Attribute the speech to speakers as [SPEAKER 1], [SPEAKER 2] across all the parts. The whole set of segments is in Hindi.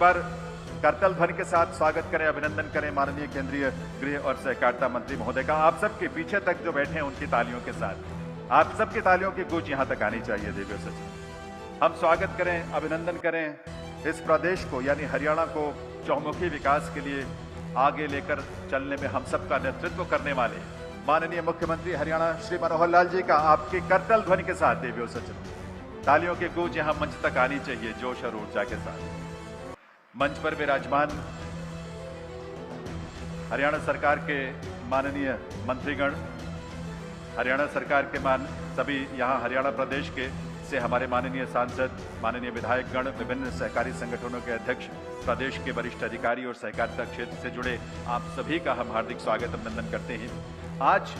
[SPEAKER 1] बार करतल ध्वनि के साथ स्वागत करें, अभिनंदन करें माननीय केंद्रीय गृह और सहकारिता मंत्री महोदय का। आप सबके पीछे तक जो बैठे हैं उनकी तालियों के साथ, आप सबकी तालियों की गूंज यहां तक आनी चाहिए। देवीय सचिव, हम स्वागत करें, अभिनंदन करें इस प्रदेश को यानी हरियाणा को चौमुखी विकास के लिए आगे लेकर चलने में हम सबका नेतृत्व करने वाले माननीय मुख्यमंत्री हरियाणा श्री मनोहर लाल जी का आपकी करतल ध्वनि के साथ देवीय सचिव तालियों की गूंज यहां मंच तक आनी चाहिए जोश और ऊर्जा के साथ। मंच पर विराजमान हरियाणा सरकार के माननीय मंत्रीगण, हरियाणा सरकार के सभी यहां हरियाणा प्रदेश के से हमारे माननीय सांसद, माननीय विधायकगण, विभिन्न सहकारी संगठनों के अध्यक्ष, प्रदेश के वरिष्ठ अधिकारी और सहकारिता क्षेत्र से जुड़े आप सभी का हम हार्दिक स्वागत अभिनंदन करते हैं। आज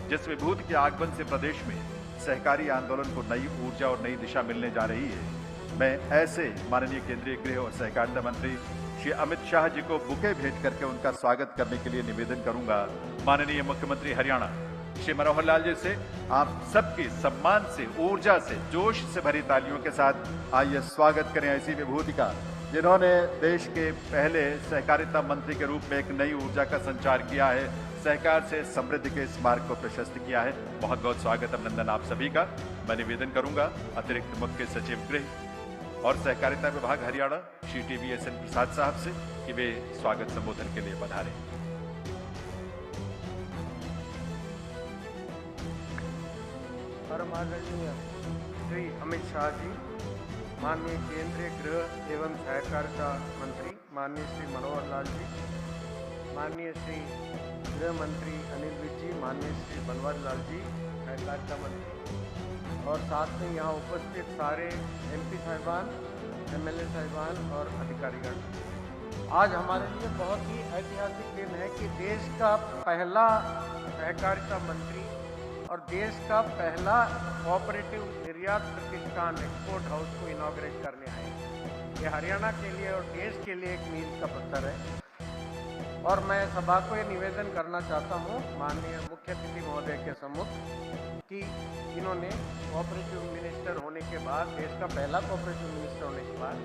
[SPEAKER 1] जिस विभूति के आगमन से प्रदेश में सहकारी आंदोलन को नई ऊर्जा और नई दिशा मिलने जा रही है, मैं ऐसे माननीय केंद्रीय गृह और सहकारिता मंत्री श्री अमित शाह जी को बुके भेंट करके उनका स्वागत करने के लिए निवेदन करूंगा। माननीय मुख्यमंत्री हरियाणा श्री मनोहर लाल जी से आप सबकी सम्मान से, ऊर्जा से, जोश से भरी तालियों के साथ आइए स्वागत करें ऐसी विभूति का जिन्होंने देश के पहले सहकारिता मंत्री के रूप में एक नई ऊर्जा का संचार किया है, सहकार से समृद्धि के इस मार्ग को प्रशस्त किया है। बहुत बहुत स्वागत अभिनंदन आप सभी का। मैं निवेदन करूंगा अतिरिक्त मुख्य सचिव गृह और सहकारिता विभाग हरियाणा श्री TVSN प्रसाद साहब से कि वे स्वागत संबोधन के लिए पधारें।
[SPEAKER 2] परम आदरणीय श्री अमित शाह जी, माननीय केंद्रीय गृह एवं सहकारिता मंत्री माननीय श्री मनोहर लाल जी, माननीय श्री गृह मंत्री अनिल विज जी, माननीय श्री बनवारी लाल जी सहकारिता मंत्री, और साथ में यहाँ उपस्थित सारे MP साहिबान, MLA साहिबान और अधिकारीगण। आज हमारे लिए बहुत ही ऐतिहासिक दिन है कि देश का पहला सहकारिता मंत्री और देश का पहला कोऑपरेटिव निर्यात प्रतिष्ठान एक्सपोर्ट हाउस को इनॉग्रेट करने आए। ये हरियाणा के लिए और देश के लिए एक मील का पत्थर है। और मैं सभा को ये निवेदन करना चाहता हूँ माननीय मुख्य अतिथि महोदय के सम्मुख कि इन्होंने कोऑपरेटिव मिनिस्टर होने के बाद, देश का पहला कोऑपरेटिव मिनिस्टर होने के बाद,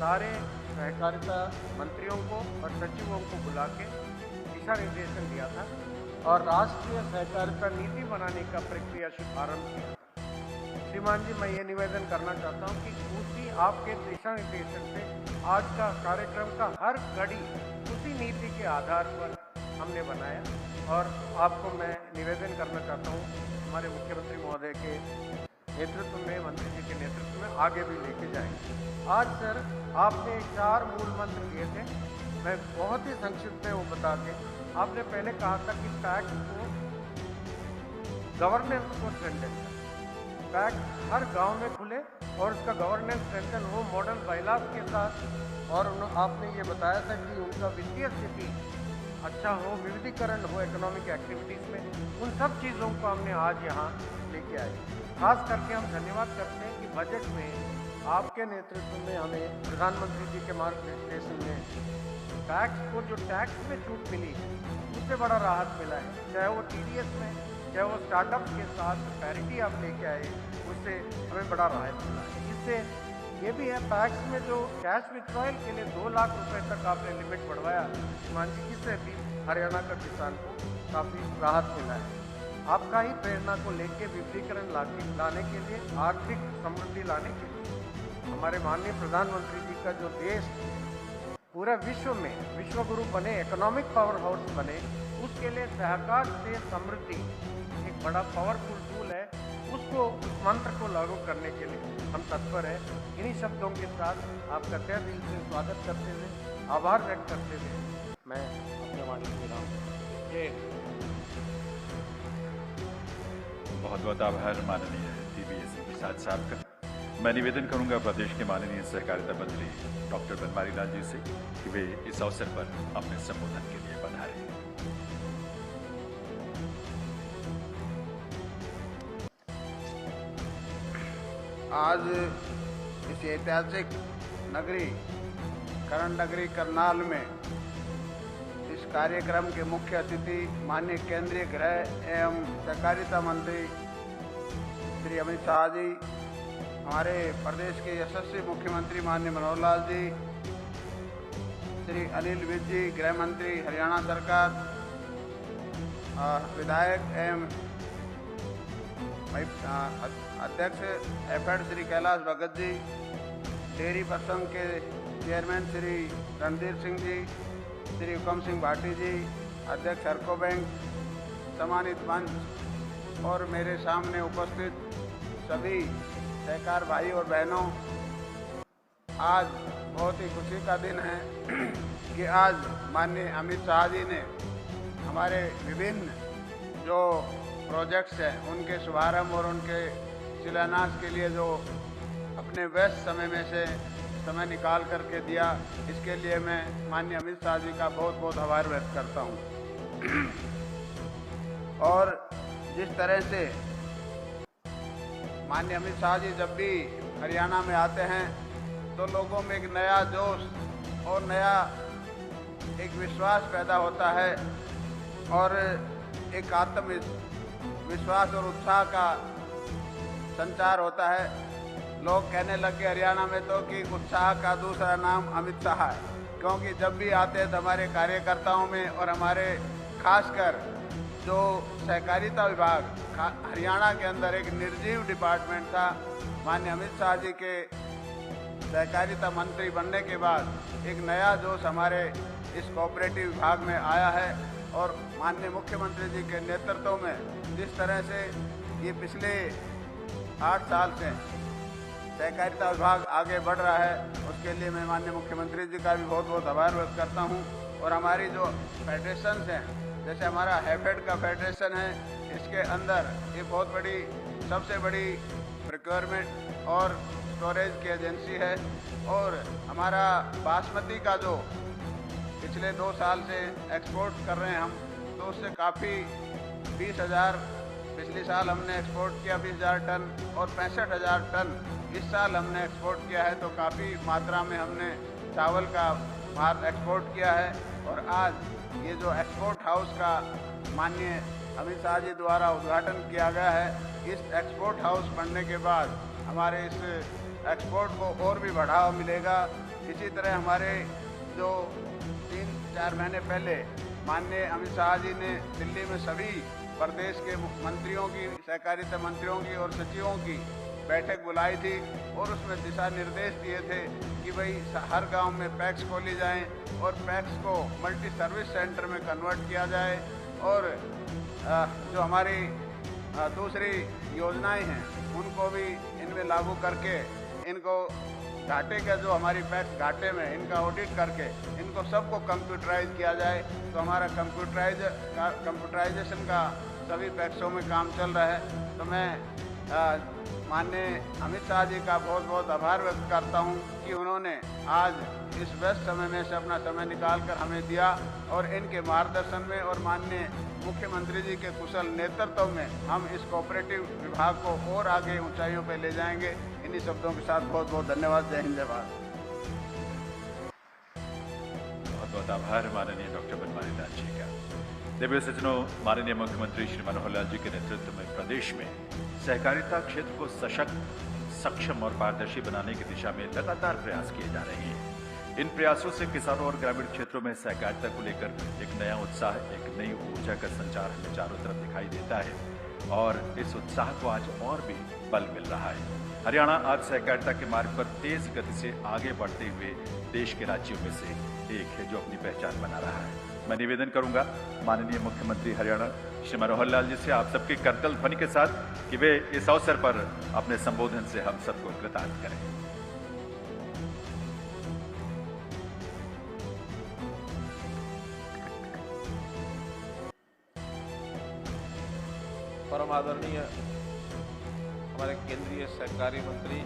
[SPEAKER 2] सारे सहकारिता मंत्रियों को और सचिवों को बुला के दिशा निर्देशन दिया था और राष्ट्रीय सहकारिता नीति बनाने का प्रक्रिया शुभारंभ किया। श्रीमान जी, मैं ये निवेदन करना चाहता हूँ कि उसी आपके दिशा निर्देशन से आज का कार्यक्रम का हर कड़ी उसी नीति के आधार पर हमने बनाया और आपको मैं निवेदन करना चाहता हूँ हमारे मुख्यमंत्री महोदय के नेतृत्व में, मंत्री जी के नेतृत्व में आगे भी लेके जाएंगे। आज सर आपने 4 मूल मंत्र दिए थे, मैं बहुत ही संक्षिप्त में वो बता के, आपने पहले कहा था कि टैक्स को, गवर्नेंस को स्ट्रेंथन करें, टैक्स हर गांव में खुले और उसका गवर्नेंस स्ट्रेंथन हो मॉडल बाइलास के साथ, और आपने ये बताया था कि उनका वित्तीय स्थिति अच्छा हो, विविधीकरण हो इकोनॉमिक एक्टिविटीज़ में। उन सब चीज़ों को हमने आज यहाँ लेके आए। खास करके हम धन्यवाद करते हैं कि बजट में आपके नेतृत्व में हमें प्रधानमंत्री जी के मार्गदर्शन में टैक्स को, जो टैक्स में छूट मिली है उससे बड़ा राहत मिला है, चाहे वो TDS में, चाहे वो स्टार्टअप के साथ पैरिटी आप लेके आए, उससे हमें बड़ा राहत मिला है। इससे ये भी है, टैक्स में जो कैश विथड्रॉयल के लिए 2 लाख रुपए तक आपने लिमिट बढ़वाया, मान जी, इससे भी हरियाणा का किसान को काफ़ी राहत मिला है। आपका ही प्रेरणा को लेके विविधीकरण लाने के लिए, आर्थिक समृद्धि लाने के लिए हमारे माननीय प्रधानमंत्री जी का जो देश पूरे विश्व में विश्वगुरु बने, इकोनॉमिक पावर हाउस बने, उसके लिए सहकार से समृद्धि एक बड़ा पावरफुल टूल है। उसको, उस मंत्र को लागू करने के लिए हम तत्पर हैं। इन्हीं शब्दों के साथ आपका तहे दिल से स्वागत करते हुए, आभार व्यक्त करते हुए मैं अपने वाणी को विराम देता हूं।
[SPEAKER 1] बहुत बहुत आभार माननीय TVSN प्रसाद साहब का। मैं निवेदन करूंगा प्रदेश के माननीय सहकारिता मंत्री डॉक्टर बनवारी लाल जी से कि वे इस अवसर पर अपने संबोधन के लिए पधारें।
[SPEAKER 3] आज इस ऐतिहासिक नगरी करण नगरी करनाल में इस कार्यक्रम के मुख्य अतिथि माननीय केंद्रीय गृह एवं सहकारिता मंत्री श्री अमित शाह जी, हमारे प्रदेश के यशस्वी मुख्यमंत्री माननीय मनोहर लाल जी, श्री अनिल विज जी, गृह मंत्री हरियाणा सरकार, विधायक एवं अध्यक्ष एफेड श्री कैलाश भगत जी, डेयरी प्रसंघ के चेयरमैन श्री रणधीर सिंह जी, श्री हुकम सिंह भाटी जी, अध्यक्ष हरको बैंक, सम्मानित मंच और मेरे सामने उपस्थित सभी सहकार भाई और बहनों, आज बहुत ही खुशी का दिन है कि आज माननीय अमित शाह जी ने हमारे विभिन्न जो प्रोजेक्ट्स हैं उनके शुभारंभ और उनके शिलान्यास के लिए जो अपने व्यस्त समय में से समय निकाल करके दिया, इसके लिए मैं माननीय अमित शाह जी का बहुत बहुत आभार व्यक्त करता हूं। और जिस तरह से माननीय अमित शाह जी जब भी हरियाणा में आते हैं तो लोगों में एक नया जोश और नया एक विश्वास पैदा होता है और एक आत्मविश्वास और उत्साह का संचार होता है। लोग कहने लगे हरियाणा में तो कि उत्साह का दूसरा नाम अमित शाह है, क्योंकि जब भी आते हैं तो हमारे कार्यकर्ताओं में और हमारे खासकर जो सहकारिता विभाग हरियाणा के अंदर एक निर्जीव डिपार्टमेंट था, माननीय अमित शाह जी के सहकारिता मंत्री बनने के बाद एक नया जोश हमारे इस कोऑपरेटिव विभाग में आया है। और माननीय मुख्यमंत्री जी के नेतृत्व में जिस तरह से ये पिछले 8 साल से सहकारिता विभाग आगे बढ़ रहा है, उसके लिए मैं माननीय मुख्यमंत्री जी का भी बहुत बहुत आभार व्यक्त करता हूँ। और हमारी जो फेडरेशंस हैं, जैसे हमारा हैफेड का फेडरेशन है, इसके अंदर ये बहुत बड़ी सबसे बड़ी प्रोक्योरमेंट और स्टोरेज की एजेंसी है। और हमारा बासमती का जो पिछले 2 साल से एक्सपोर्ट कर रहे हैं हम, तो उससे काफ़ी 20,000 पिछले साल हमने एक्सपोर्ट किया 20,000 टन और 65,000 टन इस साल हमने एक्सपोर्ट किया है। तो काफ़ी मात्रा में हमने चावल का माल एक्सपोर्ट किया है। और आज ये जो एक्सपोर्ट हाउस का माननीय अमित शाह जी द्वारा उद्घाटन किया गया है, इस एक्सपोर्ट हाउस बनने के बाद हमारे इस एक्सपोर्ट को और भी बढ़ावा मिलेगा। इसी तरह हमारे जो 3-4 महीने पहले माननीय अमित शाह जी ने दिल्ली में सभी प्रदेश के मंत्रियों की, सहकारिता मंत्रियों की और सचिवों की बैठक बुलाई थी और उसमें दिशा निर्देश दिए थे कि भाई हर गांव में पैक्स खोली जाएं और पैक्स को मल्टी सर्विस सेंटर में कन्वर्ट किया जाए। और जो हमारी दूसरी योजनाएं हैं उनको भी इनमें लागू करके इनको घाटे का जो हमारी पैक्स घाटे में इनका ऑडिट करके इनको सबको कंप्यूटराइज किया जाए। तो हमारा कंप्यूटराइजेशन का सभी पैक्सों में काम चल रहा है। तो मैं माननीय अमित शाह जी का बहुत बहुत आभार व्यक्त करता हूं कि उन्होंने आज इस व्यस्त समय में से अपना समय निकाल कर हमें दिया और इनके मार्गदर्शन में और माननीय मुख्यमंत्री जी के कुशल नेतृत्व में हम इस कोऑपरेटिव विभाग को और आगे ऊंचाइयों पर ले जाएंगे। इन्हीं शब्दों के साथ बहुत बहुत धन्यवाद। जय हिंद, जय भारत।
[SPEAKER 1] बहुत बहुत आभार माननीय डॉक्टर बनवारी लाल जी का। देवी सज्जनों, माननीय मुख्यमंत्री श्री मनोहर लाल जी के नेतृत्व में प्रदेश में सहकारिता क्षेत्र को सशक्त, सक्षम और पारदर्शी बनाने की दिशा में लगातार प्रयास किए जा रहे हैं। इन प्रयासों से किसानों और ग्रामीण क्षेत्रों में सहकारिता को लेकर एक नया उत्साह, एक नई ऊर्जा का संचार हमें चारों तरफ दिखाई देता है और इस उत्साह को आज और भी बल मिल रहा है। हरियाणा आज सहकारिता के मार्ग पर तेज गति से आगे बढ़ते हुए देश के राज्यों में से एक है जो अपनी पहचान बना रहा है। मैं निवेदन करूंगा माननीय मुख्यमंत्री हरियाणा श्री मनोहर लाल जी से आप सबके करतल ध्वनि के साथ कि वे इस अवसर पर अपने संबोधन से हम सबको कृतार्थ करें।
[SPEAKER 4] परम आदरणीय हमारे केंद्रीय सहकारी मंत्री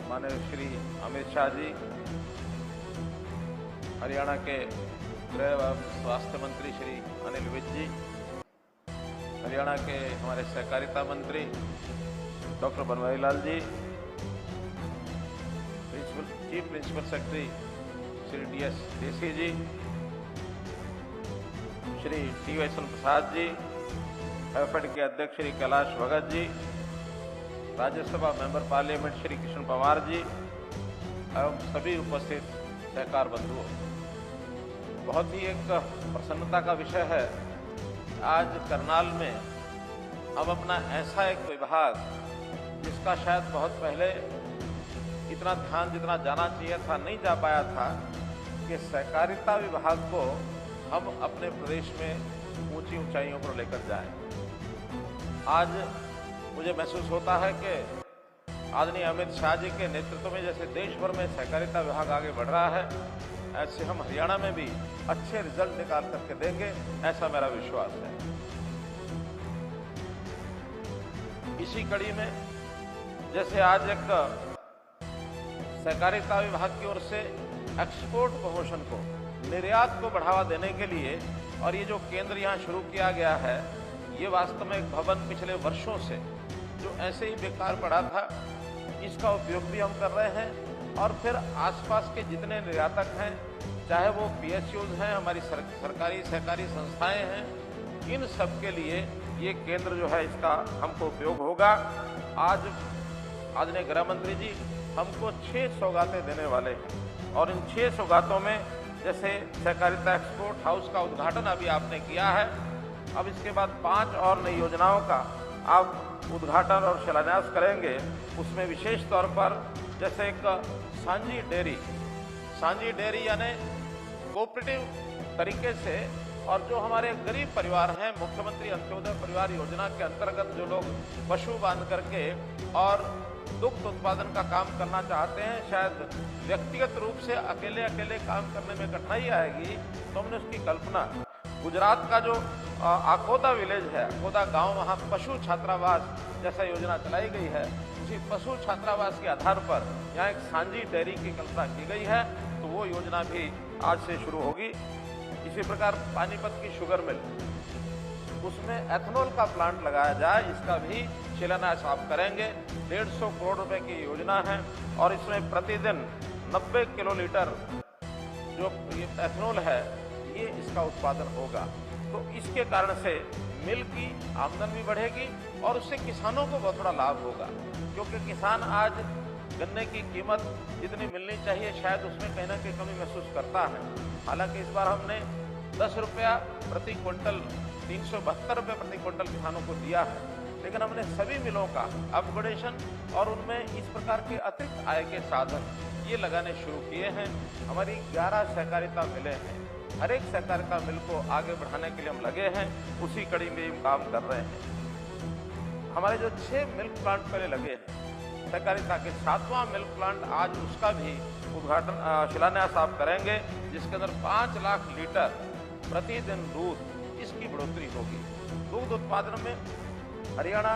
[SPEAKER 4] माननीय श्री अमित शाह जी, हरियाणा के गृह एवं स्वास्थ्य मंत्री श्री अनिल विज जी, हरियाणा के हमारे सहकारिता मंत्री doctor Banwari Lal ji, chief principal secretary Shri DS Desi जी, श्री TY प्रसाद जी, हैफेड के अध्यक्ष श्री कैलाश भगत जी, राज्यसभा मेंबर पार्लियामेंट श्री कृष्ण पवार जी एवं सभी उपस्थित सहकार बंधुओं, बहुत ही एक प्रसन्नता का विषय है। आज करनाल में हम अपना ऐसा एक विभाग, जिसका शायद बहुत पहले इतना ध्यान जितना जाना चाहिए था नहीं जा पाया था, कि सहकारिता विभाग को हम अपने प्रदेश में ऊंची ऊंचाइयों पर लेकर जाएं। आज मुझे महसूस होता है कि आदरणीय अमित शाह जी के नेतृत्व में जैसे देश भर में सहकारिता विभाग आगे बढ़ रहा है, ऐसे हम हरियाणा में भी अच्छे रिजल्ट निकाल करके देंगे, ऐसा मेरा विश्वास है। इसी कड़ी में जैसे आज एक सहकारिता विभाग की ओर से एक्सपोर्ट प्रमोशन को, निर्यात को बढ़ावा देने के लिए, और ये जो केंद्र यहाँ शुरू किया गया है, ये वास्तव में एक भवन पिछले वर्षों से जो ऐसे ही बेकार पड़ा था, इसका उपयोग भी हम कर रहे हैं। और फिर आसपास के जितने निर्यातक हैं, चाहे वो PSUs हैं, हमारी सरकारी सहकारी संस्थाएं हैं, इन सब के लिए ये केंद्र जो है इसका हमको उपयोग होगा। आज आदरणीय गृह मंत्री जी हमको 6 सौगातें देने वाले हैं, और इन 6 सौगातों में जैसे सहकारिता एक्सपोर्ट हाउस का उद्घाटन अभी आपने किया है, अब इसके बाद 5 और नई योजनाओं का आप उद्घाटन और शिलान्यास करेंगे। उसमें विशेष तौर पर जैसे एक सांझी डेयरी यानी कोऑपरेटिव तरीके से, और जो हमारे गरीब परिवार हैं, मुख्यमंत्री अंत्योदय परिवार योजना के अंतर्गत जो लोग पशु बांध करके और दुग्ध उत्पादन का काम करना चाहते हैं, शायद व्यक्तिगत रूप से अकेले काम करने में कठिनाई आएगी, तो हमने उसकी कल्पना, गुजरात का जो आकोदा विलेज है, आकोदा गांव, वहाँ पशु छात्रावास जैसा योजना चलाई गई है, उसी पशु छात्रावास के आधार पर यहाँ एक सांझी डेयरी की कल्पना की गई है, तो वो योजना भी आज से शुरू होगी। इसी प्रकार पानीपत की शुगर मिल, उसमें एथेनॉल का प्लांट लगाया जाए, इसका भी शिलान्यास आप करेंगे। 150 करोड़ रुपए की योजना है, और इसमें प्रतिदिन 90 किलोलीटर जो ये एथेनॉल है, ये इसका उत्पादन होगा। तो इसके कारण से मिल की आमदन भी बढ़ेगी, और उससे किसानों को बहुत बड़ा लाभ होगा, क्योंकि किसान आज गन्ने की कीमत जितनी मिलनी चाहिए, शायद उसमें कहीं ना कहीं कमी महसूस करता है। हालांकि इस बार हमने 10 रुपया प्रति क्विंटल, 372 रुपये प्रति क्विंटल किसानों को दिया है, लेकिन हमने सभी मिलों का अपग्रेडेशन और उनमें इस प्रकार के अतिरिक्त आय के साधन ये लगाने शुरू किए हैं। हमारी 11 सहकारिता मिलें हैं, हर एक सहकारिता मिल को आगे बढ़ाने के लिए हम लगे हैं, उसी कड़ी में हम काम कर रहे हैं। हमारे जो 6 मिल्क प्लांट पहले लगे हैं सहकारिता के, 7वां मिल्क प्लांट आज उसका भी उद्घाटन शिलान्यास आप करेंगे, जिसके अंदर 5 लाख लीटर प्रतिदिन दूध इसकी बढ़ोतरी होगी। दूध उत्पादन में हरियाणा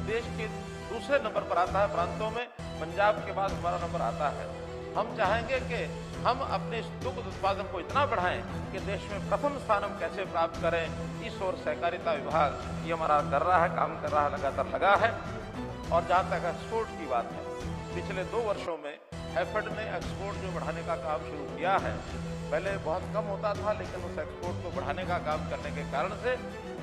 [SPEAKER 4] देश के दूसरे नंबर पर आता है, प्रांतों में पंजाब के बाद हमारा नंबर आता है। हम चाहेंगे कि हम अपने इस दुग्ध उत्पादन को इतना बढ़ाएं कि देश में प्रथम स्थान हम कैसे प्राप्त करें, इस ओर सहकारिता विभाग ये हमारा कर रहा है, काम कर रहा है, लगातार लगा है। और जहाँ तक एक्सपोर्ट की बात है, पिछले 2 वर्षों में हैफेड ने एक्सपोर्ट जो बढ़ाने का काम शुरू किया है, पहले बहुत कम होता था, लेकिन उस एक्सपोर्ट को बढ़ाने का काम करने के कारण से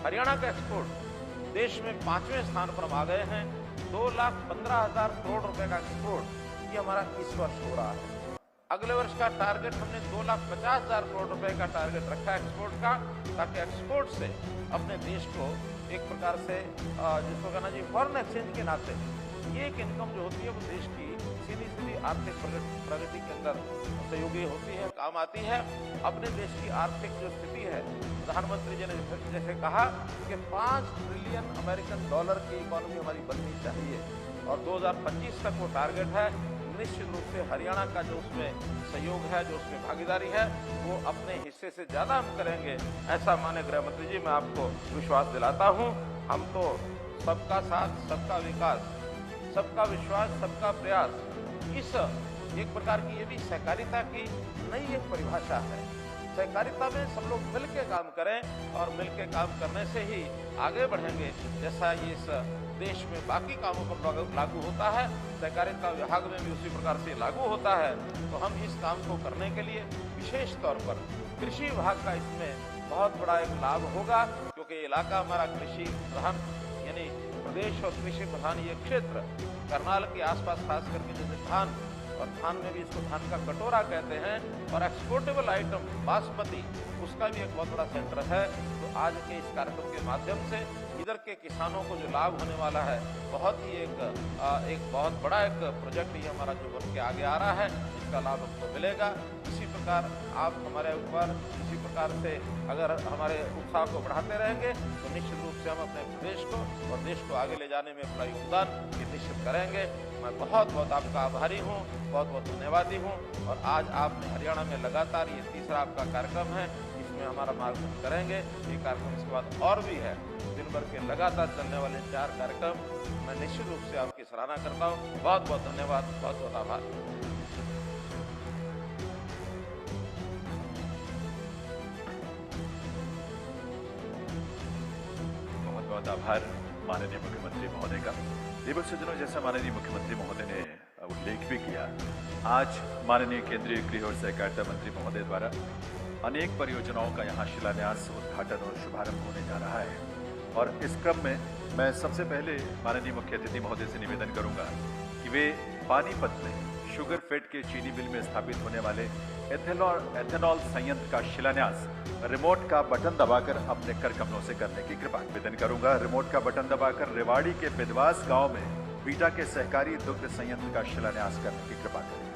[SPEAKER 4] हरियाणा का एक्सपोर्ट देश में 5वें स्थान पर हम आ गए हैं। 2,15,000 करोड़ रुपए का एक्सपोर्ट ये हमारा इस वर्ष हो रहा है। अगले वर्ष का टारगेट हमने 2,50,000 करोड़ रुपए का टारगेट रखा है एक्सपोर्ट का, ताकि एक्सपोर्ट से अपने देश को एक प्रकार से जिसको कहना जी फॉरेन एक्सचेंज के नाते ये एक इनकम जो होती है वो देश की सीधी आर्थिक प्रगति के अंदर सहयोगी होती है, काम आती है। अपने देश की आर्थिक जो स्थिति है, प्रधानमंत्री जी ने जैसे कहा कि 5 ट्रिलियन अमेरिकन डॉलर की इकोनॉमी हमारी बननी चाहिए, और 2025 तक वो टारगेट है। निश्चित रूप से हरियाणा का जो उसमें सहयोग है, जो उसमें भागीदारी है, वो अपने हिस्से से ज्यादा हम करेंगे, ऐसा माननीय गृह मंत्री जी मैं आपको विश्वास दिलाता हूँ। हम तो सबका साथ, सबका विकास, सबका विश्वास, सबका प्रयास, इस एक प्रकार की ये भी सहकारिता की नई एक परिभाषा है। सहकारिता में सब लोग मिलकर काम करें, और मिलकर काम करने से ही आगे बढ़ेंगे। जैसा ये इस देश में बाकी कामों पर लागू होता है, सहकारिता विभाग में भी उसी प्रकार से लागू होता है। तो हम इस काम को करने के लिए विशेष तौर पर कृषि विभाग का इसमें बहुत बड़ा एक लाभ होगा, क्योंकि ये इलाका हमारा कृषि प्रधान यानी प्रदेश और कृषि प्रधान ये क्षेत्र करनाल के आसपास खास करके जैसे धान और धान में भी इसको धान का कटोरा कहते हैं, और एक्सपोर्टेबल आइटम बासमती उसका भी एक बहुत बड़ा सेंटर है। तो आज के इस कार्यक्रम के माध्यम से इधर के किसानों को जो लाभ होने वाला है, बहुत ही एक बहुत बड़ा एक प्रोजेक्ट ये हमारा जो बन के आगे आ रहा है, इसका लाभ हमको मिलेगा। इसी प्रकार आप हमारे ऊपर इसी प्रकार से अगर हमारे उत्साह को बढ़ाते रहेंगे तो निश्चित रूप से हम अपने प्रदेश को और देश को आगे ले जाने में अपना योगदान ये निश्चित करेंगे। मैं बहुत बहुत आपका आभारी हूँ, बहुत बहुत धन्यवादी हूँ। और आज आपने हरियाणा में लगातार ये तीसरा आपका कार्यक्रम है, इसमें हमारा मार्गदर्शन करेंगे। ये कार्यक्रम इसके बाद और भी है, दिन भर के लगातार चलने वाले 4 कार्यक्रम। मैं निश्चित रूप से आपकी सराहना करता हूँ। बहुत बहुत धन्यवाद, बहुत बहुत आभार।
[SPEAKER 1] बहुत आभार माननीय मुख्यमंत्री महोदय का। दीपक सज्जनों, जैसा माननीय मुख्यमंत्री महोदय ने उल्लेख भी किया, आज माननीय केंद्रीय गृह और सहकारिता मंत्री महोदय द्वारा अनेक परियोजनाओं का यहाँ शिलान्यास, उद्घाटन और शुभारंभ होने जा रहा है। और इस क्रम में मैं सबसे पहले माननीय मुख्य अतिथि महोदय से निवेदन करूंगा कि वे पानीपत में शुगर फेड के चीनी मिल में स्थापित होने वाले एथेनॉल संयंत्र का शिलान्यास रिमोट का बटन दबाकर अपने कर कमलों से करने की कृपा निवेदन करूंगा। रिमोट का बटन दबाकर रेवाड़ी के बिदवास गांव में बीटा के सहकारी दुग्ध संयंत्र का शिलान्यास करने की कृपा करें।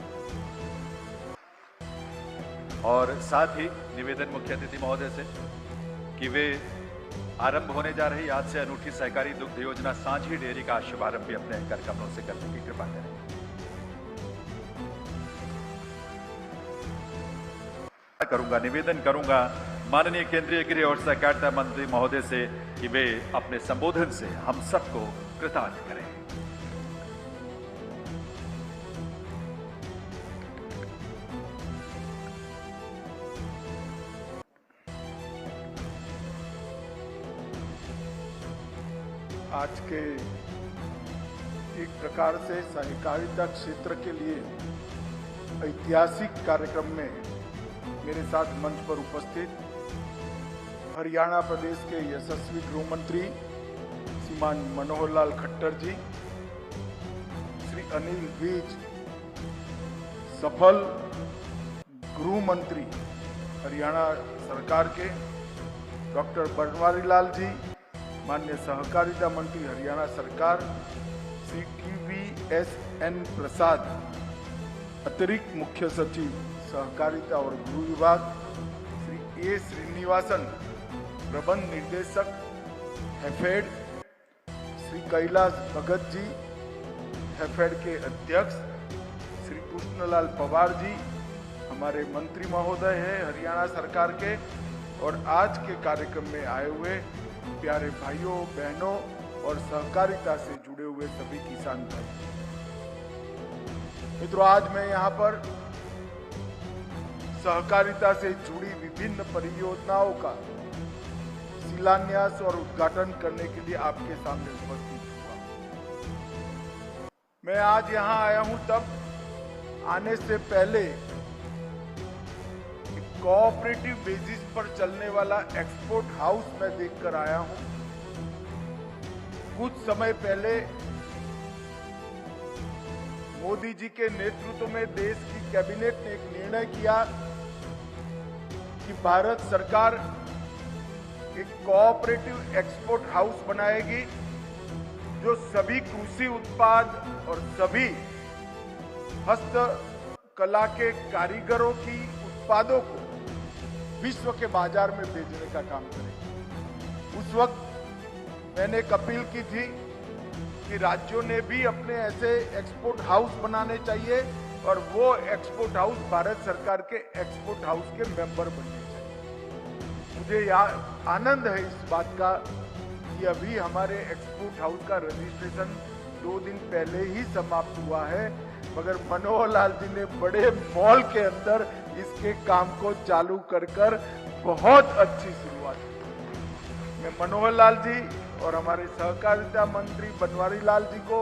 [SPEAKER 1] और साथ ही निवेदन मुख्य अतिथि महोदय से कि वे आरंभ होने जा रही आज से अनूठी सहकारी दुग्ध योजना सांझी डेयरी का शुभारंभ भी अपने कर कमलों से करने की कृपा करें। निवेदन करूंगा माननीय केंद्रीय गृह और सहकारिता मंत्री महोदय से कि वे अपने संबोधन से हम सबको कृतार्थ करें।
[SPEAKER 5] आज के एक प्रकार से सहकारिता क्षेत्र के लिए ऐतिहासिक कार्यक्रम में मेरे साथ मंच पर उपस्थित हरियाणा प्रदेश के यशस्वी गृह मंत्री श्रीमान मनोहर लाल खट्टर जी, श्री अनिल विज, सफल गृह मंत्री हरियाणा सरकार के, डॉक्टर बनवारी लाल जी, माननीय सहकारिता मंत्री हरियाणा सरकार, श्री TVSN प्रसाद, अतिरिक्त मुख्य सचिव सहकारिता और गृह विभाग, श्री A श्रीनिवासन, प्रबंध निर्देशक हैफेड, श्री कैलाश भगत जी, हैफेड के अध्यक्ष, श्री कृष्णलाल पवार जी, हमारे मंत्री महोदय हैं हरियाणा सरकार के, और आज के कार्यक्रम में आए हुए प्यारे भाइयों बहनों और सहकारिता से जुड़े हुए सभी किसान भाई मित्रों, आज मैं यहाँ पर सहकारिता से जुड़ी विभिन्न परियोजनाओं का शिलान्यास और उद्घाटन करने के लिए आपके सामने उपस्थित हुआ। मैं आज यहाँ आया हूँ तब आने से पहले कोऑपरेटिव बेसिस पर चलने वाला एक्सपोर्ट हाउस मैं देखकर आया हूं। कुछ समय पहले मोदी जी के नेतृत्व में देश की कैबिनेट ने एक निर्णय किया कि भारत सरकार एक कोऑपरेटिव एक्सपोर्ट हाउस बनाएगी जो सभी कृषि उत्पाद और सभी हस्तकला के कारीगरों की उत्पादों को विश्व के बाजार में भेजने का काम करेगी। उस वक्त मैंने एक अपील की थी कि राज्यों ने भी अपने ऐसे एक्सपोर्ट हाउस बनाने चाहिए और वो एक्सपोर्ट हाउस भारत सरकार के एक्सपोर्ट हाउस के मेंबर बनने चाहिए। मुझे आनंद है इस बात का कि अभी हमारे एक्सपोर्ट हाउस का रजिस्ट्रेशन 2 दिन पहले ही समाप्त हुआ है, मगर मनोहर लाल जी ने बड़े मॉल के अंदर इसके काम को चालू कर बहुत अच्छी शुरुआत की। मैं मनोहर लाल जी और हमारे सहकारिता मंत्री बनवारी लाल जी को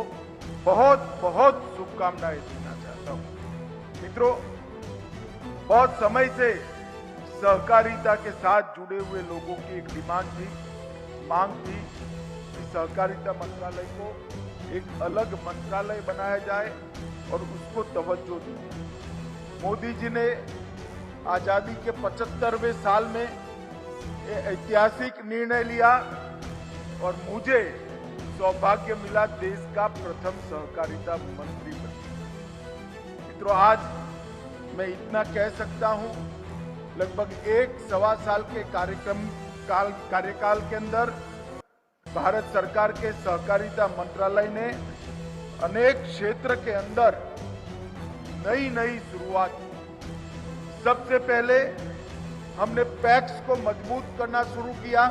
[SPEAKER 5] बहुत बहुत शुभकामनाएं देना चाहता हूं। मित्रों, बहुत समय से सहकारिता के साथ जुड़े हुए लोगों की एक मांग थी कि सहकारिता मंत्रालय को एक अलग मंत्रालय बनाया जाए और उसको तवज्जो दी। मोदी जी ने आजादी के 75वें साल में ये ऐतिहासिक निर्णय लिया और मुझे सौभाग्य मिला देश का प्रथम सहकारिता मंत्री बनने। मित्रों, आज मैं इतना कह सकता हूं, लगभग 1-1.25 साल के कार्यकाल के अंदर भारत सरकार के सहकारिता मंत्रालय ने अनेक क्षेत्र के अंदर नई नई शुरुआत की। सबसे पहले हमने पैक्स को मजबूत करना शुरू किया।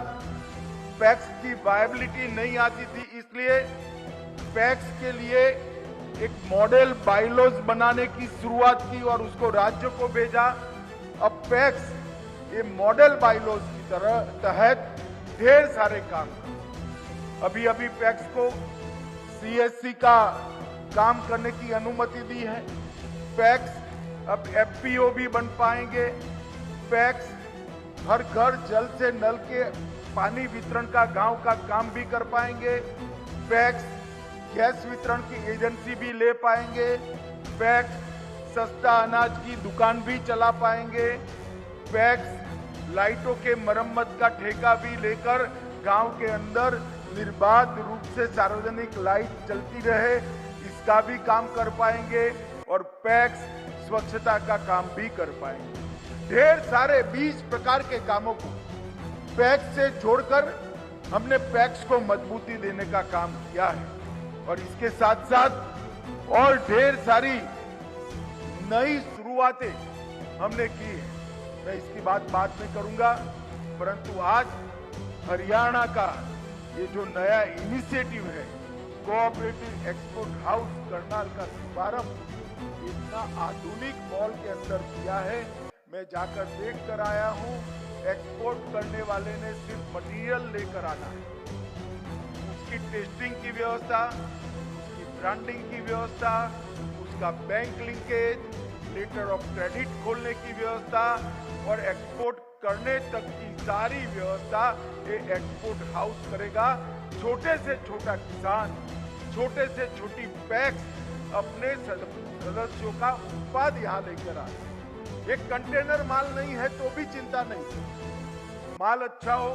[SPEAKER 5] पैक्स की वायबिलिटी नहीं आती थी, इसलिए पैक्स के लिए एक मॉडल बाइलॉज बनाने की शुरुआत की और उसको राज्य को भेजा। अब पैक्स ये मॉडल बाइलॉज की तहत ढेर सारे काम कर। अभी पैक्स को सीएससी का काम करने की अनुमति दी है। पैक्स अब एफपीओ भी बन पाएंगे। पैक्स हर घर जल से नल के पानी वितरण का गांव का काम भी कर पाएंगे। पैक्स गैस वितरण की एजेंसी भी ले पाएंगे। पैक्स सस्ता अनाज की दुकान भी चला पाएंगे। पैक्स लाइटों के मरम्मत का ठेका भी लेकर गांव के अंदर निर्बाध रूप से सार्वजनिक लाइट चलती रहे, इसका भी काम कर पाएंगे। और पैक्स स्वच्छता का काम भी कर पाएंगे। ढेर सारे 20 प्रकार के कामों को पैक्स से जोड़कर हमने पैक्स को मजबूती देने का काम किया है और इसके साथ साथ और ढेर सारी नई शुरुआतें हमने की है। मैं इसकी बात बाद में करूंगा, परंतु आज हरियाणा का ये जो नया इनिशिएटिव है, कोऑपरेटिव एक्सपोर्ट हाउस करनाल का शुभारंभ इतना आधुनिक मॉल के अंदर किया है। मैं जाकर देख कर आया हूं। एक्सपोर्ट करने वाले ने सिर्फ मटेरियल लेकर आना है, उसकी टेस्टिंग की व्यवस्था, उसकी ब्रांडिंग की व्यवस्था, उसका bank linkage, letter of credit खोलने की व्यवस्था और एक्सपोर्ट करने तक की सारी व्यवस्था ये एक्सपोर्ट हाउस करेगा। छोटे से छोटा किसान, छोटे से छोटी पैक्स अपने सदस्यों का उत्पाद यहाँ लेकर आए। एक कंटेनर माल नहीं है तो भी चिंता नहीं, माल अच्छा हो,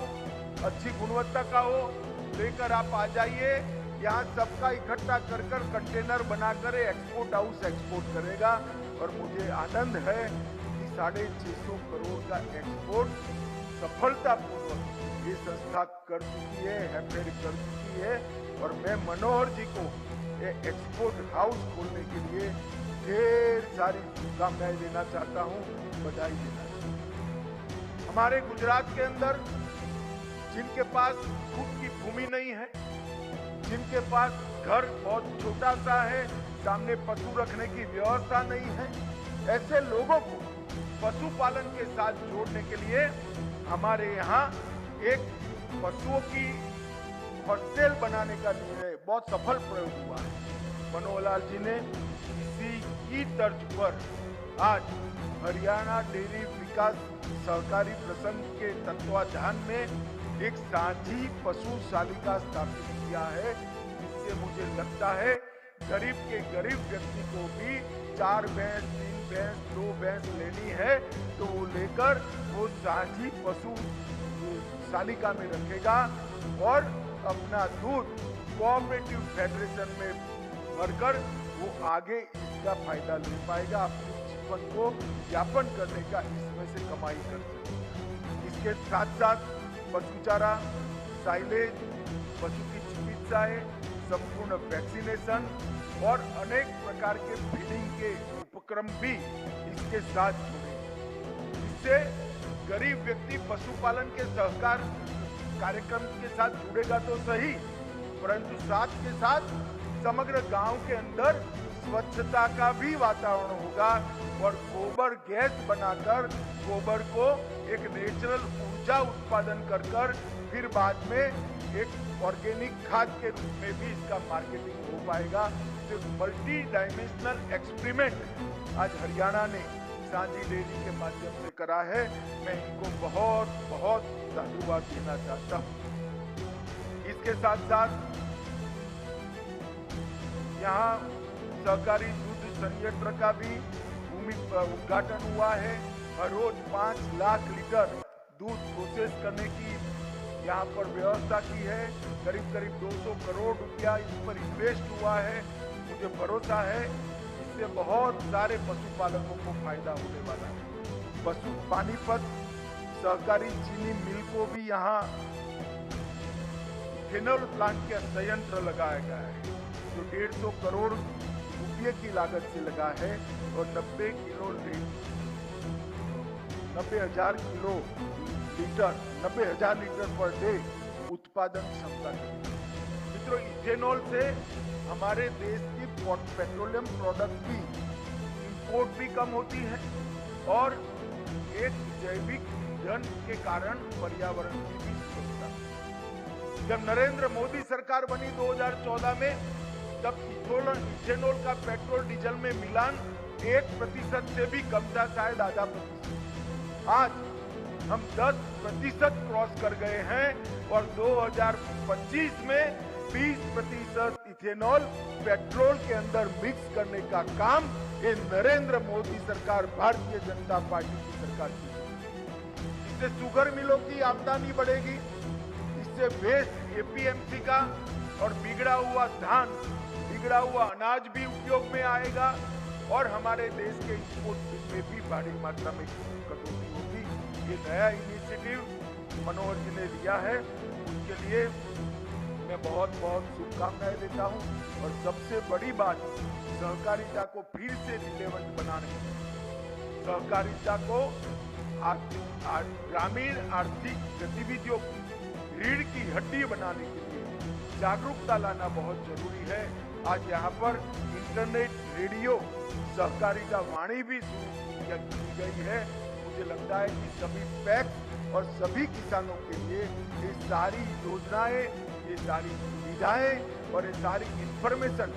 [SPEAKER 5] अच्छी गुणवत्ता का हो, लेकर आप आ जाइए। यहाँ सबका इकट्ठा कर कंटेनर बनाकर एक्सपोर्ट हाउस एक्सपोर्ट करेगा। और मुझे आनंद है कि 650 करोड़ का एक्सपोर्ट सफलतापूर्वक ये संस्था कर चुकी है, हेफेर कर चुकी है। और मैं मनोहर जी को ये एक्सपोर्ट हाउस खोलने के लिए ढेर सारी शुभकामनाएं देना चाहता हूं, बधाई देना चाहता हूं। हमारे गुजरात के अंदर जिनके पास खुद की भूमि नहीं है, जिनके पास घर बहुत छोटा सा है, सामने पशु रखने की व्यवस्था नहीं है, ऐसे लोगों को पशुपालन के साथ जोड़ने के लिए हमारे यहाँ एक पशुओं की हॉस्टल बनाने का निर्णय बहुत सफल प्रयोग हुआ है। मनोहर लाल जी ने इसी की तर्ज पर आज हरियाणा डेयरी विकास सहकारी प्रसंघ के तत्वाधान में एक साझी पशुशालिका स्थापित किया है, जिससे मुझे लगता है गरीब के गरीब व्यक्ति को भी 4 भैंस, 3 भैंस, 2 भैंस लेनी है तो वो लेकर वो साझी पशुशालिका में रखेगा और अपना दूध कोऑपरेटिव फेडरेशन में भरकर वो आगे इसका फायदा ले पाएगा, अपने जीवन को यापन करने का इसमें से कमाई कर सकेगा। इसके साथ साथ पशु चारा, साइलेज, पशु की चिकित्साएं, संपूर्ण वैक्सीनेशन और अनेक प्रकार के फीडिंग के उपक्रम भी इसके साथ जुड़े। इससे गरीब व्यक्ति पशुपालन के सहकार कार्यक्रम के साथ जुड़ेगा तो सही, परंतु साथ के साथ समग्र गांव के अंदर स्वच्छता का भी वातावरण होगा और गोबर गैस बनाकर गोबर को एक नेचुरल ऊर्जा उत्पादन कर फिर बाद में एक ऑर्गेनिक खाद के रूप में भी इसका मार्केटिंग हो पाएगा। तो मल्टी डायमेंशनल एक्सपेरिमेंट आज हरियाणा ने सांझी डेयरी के माध्यम से करा है। मैं इनको बहुत बहुत धन्यवाद देना चाहता हूँ। इसके साथ साथ यहाँ सहकारी दूध संयंत्र का भी भूमि उद्घाटन हुआ है। हर रोज 5 लाख लीटर दूध प्रोसेस करने की यहाँ पर व्यवस्था की है। करीब 200 करोड़ रुपया इस पर इन्वेस्ट हुआ है। मुझे भरोसा है इससे बहुत सारे पशुपालकों को फायदा होने वाला है। पानीपत सहकारी चीनी मिल को भी यहाँ इथेनॉल प्लांट के संयंत्र लगाया गया है, जो 150 करोड़ रुपये की लागत से लगा है और 90,000 लीटर पर डे उत्पादन क्षमता है। मित्रों, इथेनॉल से हमारे देश की पेट्रोलियम प्रोडक्ट की इंपोर्ट भी कम होती है और एक जैविक ईंधन के कारण पर्यावरण की भी सुरक्षा। जब नरेंद्र मोदी सरकार बनी 2014 में, तब इथेनॉल का पेट्रोल डीजल में मिलान 1% से भी कम था, शायद आधा प्रतिशत। आज हम 10% क्रॉस कर गए हैं और 2025 में 20% इथेनॉल पेट्रोल के अंदर मिक्स करने का काम ये नरेंद्र मोदी सरकार, भारतीय जनता पार्टी की सरकार की। इससे शुगर मिलों की आमदनी बढ़ेगी, इससे वेस्ट एपीएमसी का और बिगड़ा हुआ धान, बिगड़ा हुआ अनाज भी उपयोग में आएगा और हमारे देश के इंपोर्ट में भी बड़ी मात्रा में कटौती होगी। ये नया इनिशिएटिव मनोहर जी ने लिया है, उसके लिए मैं बहुत शुभकामनाएं देता हूं। और सबसे बड़ी बात, सहकारिता को फिर से रिलेवेंट बनाने, सहकारिता को ग्रामीण आर्थिक गतिविधियों की रीढ़ की हड्डी बनाने के लिए जागरूकता लाना बहुत जरूरी है। आज यहाँ पर इंटरनेट, रेडियो, सहकारिता वाणी भी शुरू की गई है। मुझे लगता है कि सभी पैक्स और सभी किसानों के लिए ये सारी योजनाएं, ये सारी सुविधाएं और ये सारी इंफॉर्मेशन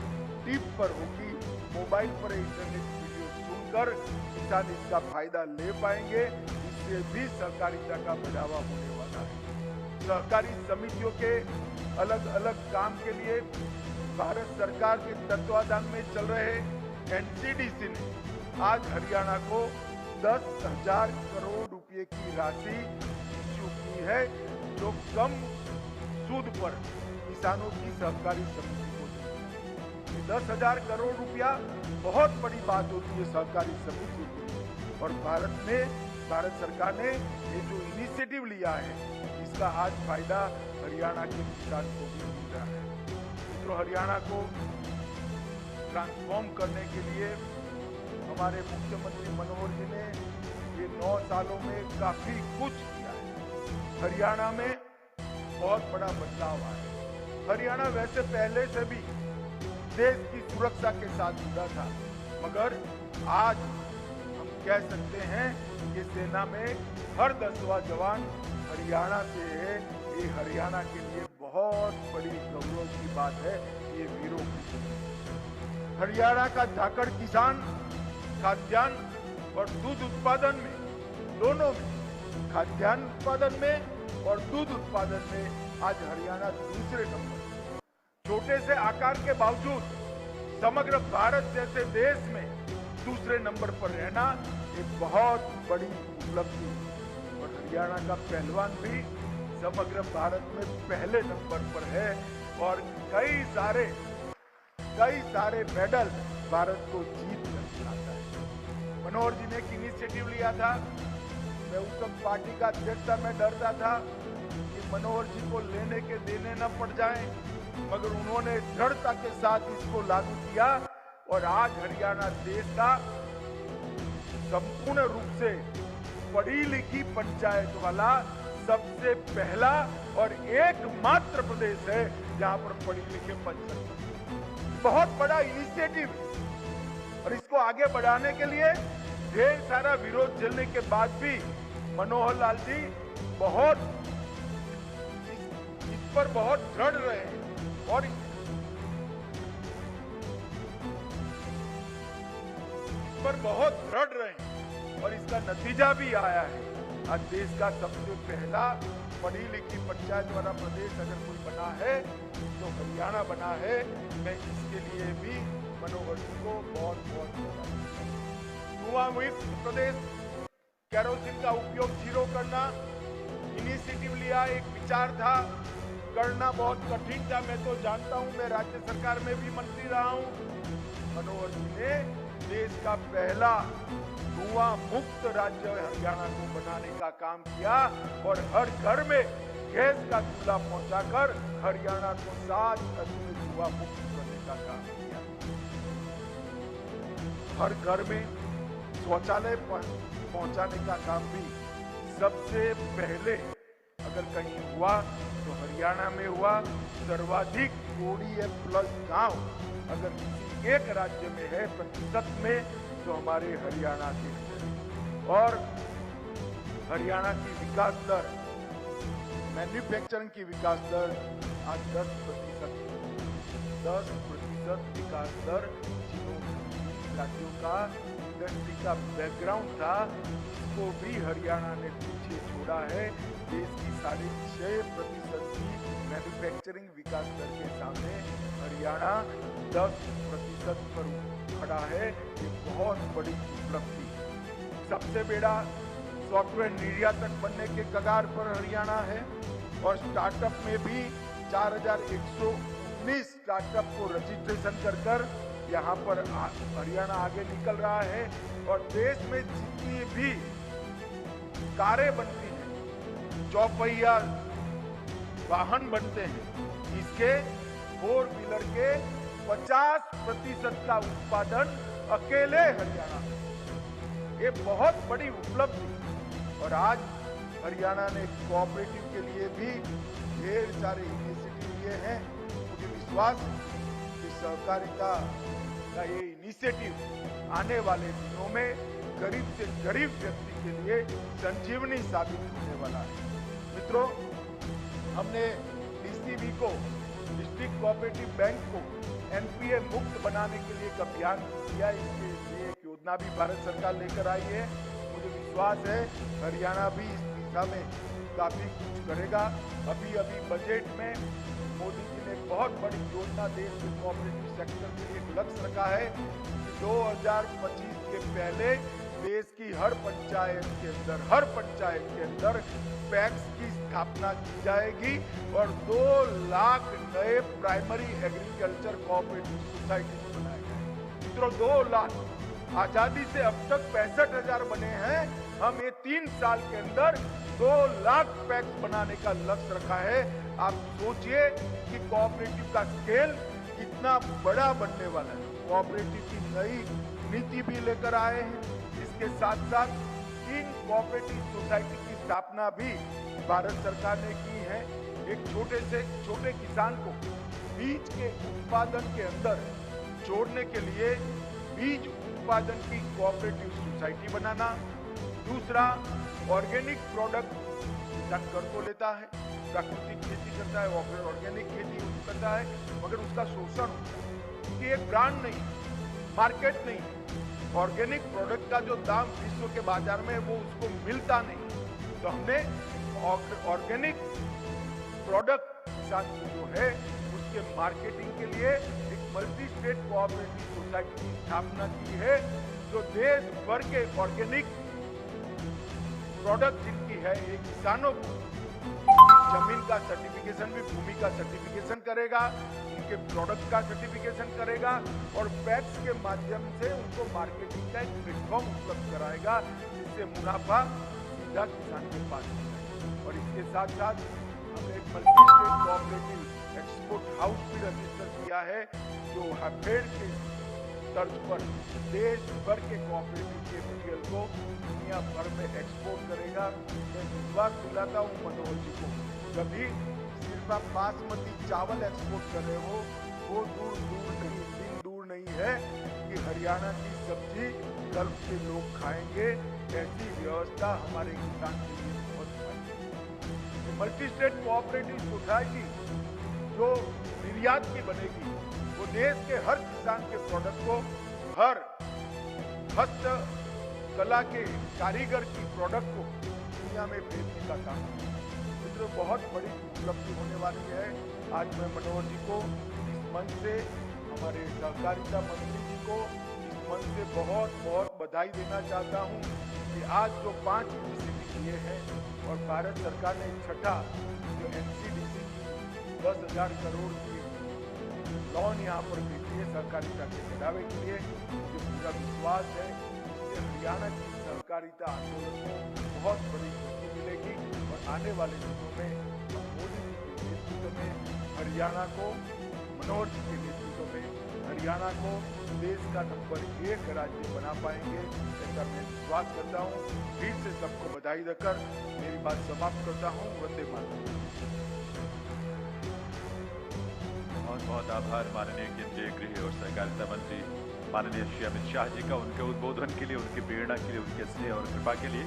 [SPEAKER 5] टिप पर होगी। मोबाइल पर इंटरनेट वीडियो सुनकर किसान इसका फायदा ले पाएंगे। इससे भी सहकारिता का बढ़ावा होने वाला है। सहकारी समितियों के अलग अलग काम के लिए भारत सरकार के तत्वाधान में चल रहे एनसीडीसी ने आज हरियाणा को 10,000 करोड़ रुपए की राशि इश्यू की है, जो कम सूद पर किसानों की सहकारी समिति को दी। 10,000 करोड़ रुपया बहुत बड़ी बात होती है सहकारी समितियों के लिए। और भारत सरकार ने ये जो इनिशिएटिव लिया है, इसका आज फायदा हरियाणा के किसान को भी मिल रहा है। मित्रों, हरियाणा को ट्रांसफॉर्म करने के लिए हमारे मुख्यमंत्री मनोहर जी ने ये 9 सालों में काफी कुछ किया है। हरियाणा में बहुत बड़ा बदलाव आया है। हरियाणा वैसे पहले से भी देश की सुरक्षा के साथ जुड़ा था, मगर आज हम कह सकते हैं कि सेना में हर 10वां जवान हरियाणा से है। ये हरियाणा के लिए बहुत बड़ी गौरव की बात है। ये वीरों की हरियाणा का झाकड़ किसान खाद्यान्न और दूध उत्पादन में, दोनों में, खाद्यान्न उत्पादन में और दूध उत्पादन में आज हरियाणा दूसरे नंबर। छोटे से आकार के बावजूद समग्र भारत जैसे देश में दूसरे नंबर पर रहना एक बहुत बड़ी उपलब्धि। और हरियाणा का पहलवान भी समग्र भारत में पहले नंबर पर है और कई सारे मेडल भारत को जीत कर लाता है। मनोहर जी ने एक इनिशिएटिव लिया था। मैं उस वक्त पार्टी का अध्यक्ष था, मैं डरता था कि मनोहर जी को लेने के देने न पड़ जाए, मगर उन्होंने दृढ़ता के साथ इसको लागू किया और आज हरियाणा देश का संपूर्ण रूप से पढ़ी लिखी पंचायत वाला सबसे पहला और एकमात्र प्रदेश है जहां पर पढ़े लिखे पंचायत। बहुत बड़ा इनिशिएटिव और इसको आगे बढ़ाने के लिए ढेर सारा विरोध झेलने के बाद भी मनोहर लाल जी इस पर बहुत दृढ़ रहे और इस पर बहुत दृढ़ रहे और इसका नतीजा भी आया है। आज देश का सबसे पहला पढ़ी लिखी पंचायत वाला प्रदेश अगर कोई बना है तो हरियाणा बना है। मैं इसके लिए भी मनोहर जी को बहुत बहुत बधाई देता हूं। धुआं मुक्त प्रदेश, केरोसिन का उपयोग जीरो करना इनिशिएटिव लिया, एक विचार था, करना बहुत कठिन था। मैं तो जानता हूं, मैं राज्य सरकार में भी मंत्री रहा हूं। मनोहर जी ने देश का पहला धुआं मुक्त राज्य हरियाणा को बनाने का काम किया और हर घर में गैस का चूल्हा पहुंचाकर हरियाणा को 7 वर्ष में धुआं मुक्त करने का काम किया। हर घर में शौचालय पहुंचाने का काम भी सबसे पहले अगर कहीं हुआ तो हरियाणा में हुआ। सर्वाधिक ODF+ गांव अगर किसी एक राज्य में है प्रतिशत में तो हमारे हरियाणा के अंदर है। और हरियाणा की विकास दर, मैन्युफैक्चरिंग की विकास दर आज 10% विकास दर, जिन राज्यों का इंडस्ट्री का बैकग्राउंड था इसको भी हरियाणा ने पीछे छोड़ा है। देश की 6.5% की मैन्युफैक्चरिंग विकास दर के सामने हरियाणा 10% पर खड़ा है। ये बहुत बड़ी उपलब्धि। सबसे बड़ा सॉफ्टवेयर निर्यातक बनने के कगार पर हरियाणा है और स्टार्टअप में भी 4119 स्टार्टअप को रजिस्ट्रेशन कर यहाँ पर हरियाणा आगे निकल रहा है। और देश में जितनी भी कारें बनती हैं, चौपहिया वाहन बनते हैं, इसके 4 व्हीलर के 50% का उत्पादन अकेले हरियाणा में। ये बहुत बड़ी उपलब्धि। और आज हरियाणा ने कोऑपरेटिव के लिए भी ढेर सारे इनिशिएटिव लिए हैं। मुझे विश्वास है कि सहकारिता का ये इनिशिएटिव आने वाले दिनों में गरीब से गरीब व्यक्ति के लिए संजीवनी साबित होने वाला है। मित्रों, हमने DCB को, डिस्ट्रिक्ट कोऑपरेटिव बैंक को NPA मुक्त बनाने के लिए एक अभियान किया। इसके लिए एक योजना भी भारत सरकार लेकर आई है। मुझे विश्वास है हरियाणा भी इस दिशा में काफी कुछ करेगा। अभी बजट में मोदी जी ने बहुत बड़ी योजना देश के कोऑपरेटिव सेक्टर के लिए एक लक्ष्य रखा है कि 2025 के पहले देश की हर पंचायत के अंदर पैक्स की स्थापना की जाएगी और 2 लाख नए प्राइमरी एग्रीकल्चर कोऑपरेटिव सोसाइटी बनाए जाएंगे। मित्रों, 2 लाख, आजादी से अब तक 65,000 बने हैं। हम ये 3 साल के अंदर 2 लाख पैक्स बनाने का लक्ष्य रखा है। आप सोचिए कि कोऑपरेटिव का स्केल कितना बड़ा बनने वाला है। कोऑपरेटिव की नई नीति भी लेकर आए हैं। इसके साथ साथ 3 कोऑपरेटिव सोसाइटी की स्थापना भी भारत सरकार ने की है। एक छोटे से छोटे किसान को बीज के उत्पादन के अंदर जोड़ने के लिए बीज उत्पादन की कोऑपरेटिव सोसाइटी बनाना। दूसरा, ऑर्गेनिक प्रोडक्ट किसान कर तो लेता है, प्राकृतिक खेती करता है, ऑर्गेनिक खेती करता है, मगर उसका शोषण होता है क्योंकि एक ब्रांड नहीं, मार्केट नहीं। ऑर्गेनिक प्रोडक्ट का जो दाम विश्व के बाजार में वो उसको मिलता नहीं। तो हमने ऑर्गेनिक प्रोडक्ट किसान जो है उसके मार्केटिंग के लिए एक मल्टी स्टेट कोऑपरेटिव सोसाइटी की स्थापना की है जो देश भर के ऑर्गेनिक प्रोडक्ट जिनकी है, ये किसानों को जमीन का सर्टिफिकेशन भी, भूमि का सर्टिफिकेशन करेगा, उनके प्रोडक्ट का सर्टिफिकेशन करेगा और पैक्स के माध्यम से उनको मार्केटिंग का एक प्लेटफॉर्म उपलब्ध कराएगा जिससे मुनाफा सीधा किसान के पास जाए। और इसके साथ साथ हमने एक multi state cooperative export house भी रजिस्टर किया है जो हैफेड के तर्ज पर देश भर के कोऑपरेटिव के मटेरियल को दुनिया भर में एक्सपोर्ट करेगा। मैं विश्वास दिलाता हूँ मनोहर जी को, कभी सिर्फ आप बासमती चावल एक्सपोर्ट कर रहे हो, वो दिन दूर नहीं है कि हरियाणा की सब्जी गल्फ के लोग खाएंगे। ऐसी व्यवस्था हमारे किसान के लिए बहुत फायदेमंद। मल्टी स्टेट कोऑपरेटिव सोसाइटी जो निर्यात की बनेगी वो देश के हर किसान के प्रोडक्ट को, हर हस्त कला के कारीगर की प्रोडक्ट को दुनिया में भेजने का काम है। क्षेत्र में बहुत बड़ी उपलब्धि होने वाली है। आज मैं मनोहर जी को इस मंच से, हमारे सहकारिता मंत्री जी को इस मंच से बहुत बहुत बधाई देना चाहता हूं कि आज जो 5 इनिशिएटिव लिए हैं और भारत सरकार ने छठा जो NCDC की 10,000 करोड़ की लोन यहाँ पर देती है सहकारिता के बढ़ावे के लिए, मुझे पूरा विश्वास है इससे हरियाणा की सहकारिता आंदोलन को बहुत बड़ी गति मिलेगी और आने वाले दिनों में मोदी जी के नेतृत्व में हरियाणा को, मनोहर जी के नेतृत्व में हरियाणा को देश का नंबर 1 राज्य बना पाएंगे, ऐसा मैं विश्वास करता हूँ। फिर से सबको बधाई देकर मेरी बात समाप्त करता हूँ। वंदे मातरम।
[SPEAKER 1] बहुत बहुत आभार माननीय केंद्रीय गृह और सहकारिता मंत्री माननीय श्री अमित शाह जी का, उनके उद्बोधन के लिए, उनकी प्रेरणा के लिए, उनके स्नेह और कृपा के लिए।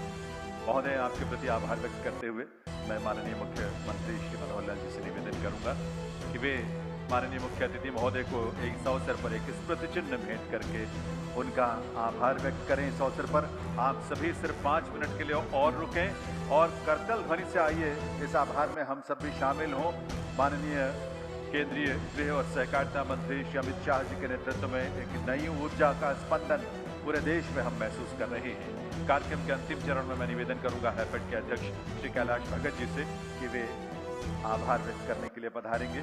[SPEAKER 1] महोदय, आपके प्रति आभार व्यक्त करते हुए मैं माननीय मुख्यमंत्री श्री मनोहर लाल जी से निवेदन करूंगा कि वे माननीय मुख्य अतिथि महोदय को इस अवसर पर एक स्मृति चिन्ह भेंट करके उनका आभार व्यक्त करें। इस अवसर पर आप सभी सिर्फ 5 मिनट के लिए और रुकें और करतल ध्वनि से आइए इस आभार में हम सब भी शामिल हों। माननीय केंद्रीय गृह और सहकारिता मंत्री श्री अमित शाह जी के नेतृत्व में एक नई ऊर्जा का स्पंदन पूरे देश में हम महसूस कर रहे हैं। कार्यक्रम के अंतिम चरण में मैं निवेदन करूंगा हैफेड के अध्यक्ष श्री कैलाश भगत जी से कि वे आभार व्यक्त करने के लिए पधारेंगे।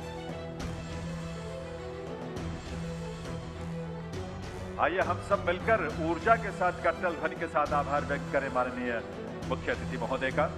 [SPEAKER 1] आइए हम सब मिलकर ऊर्जा के साथ करतल ध्वनि के साथ आभार व्यक्त करें माननीय मुख्य अतिथि महोदय का।